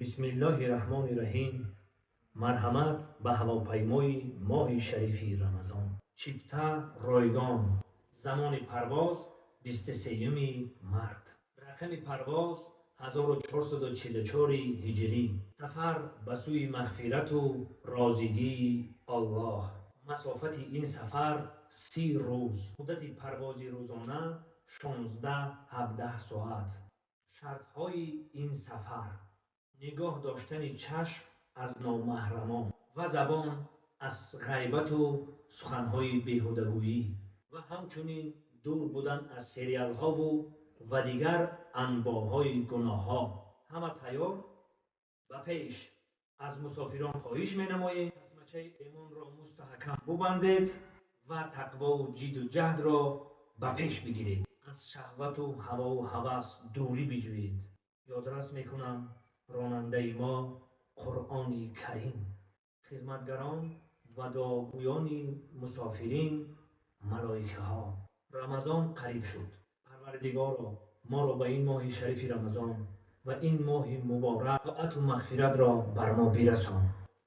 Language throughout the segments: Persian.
بسم الله الرحمن الرحیم. مرحمت به هواپیمای ماه شریفی رمضان. چیپتا رایگان. زمان پرواز 23 مارت. رقم پرواز 1444 هجری. سفر به سوی مغفرت و رازیگی الله. مسافت این سفر 30 روز. مدت پرواز روزانه 16-17 ساعت. شرط های این سفر: نگاه داشتن چشم از نامحرمان و زبان از غیبت و سخنهای بیهودگویی و همچنین دور بودن از سریال ها و دیگر انواع گناه ها. همه تیار و پیش. از مسافران خواهش می نماییم دستمچه ایمان را مستحکم ببندید و تقوا و جد و جهد را به پیش بگیرید. از شهوت و هوا و هوس دوری بجویید. یادرس میکنم راننده ما قرآن کریم، خدمتگران و دعاگویان مسافرین، ملائکه ها. رمضان قریب شد. پروردگارا ما را به این ماه شریف رمضان و این ماه مبارک طاعت و مغفرت را بر ما برسان.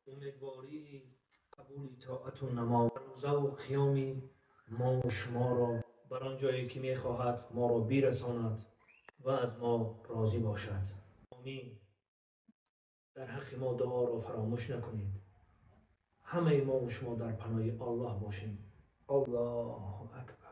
امیدواری قبول طاعت و نماز، روزه و قیام ما و شما را بر آن جایی که میخواهد ما را برساند و از ما راضی باشد. آمین. در حق ما دعا را فراموش نکنید. همه ما و شما در پناه الله باشیم. الله اکبر.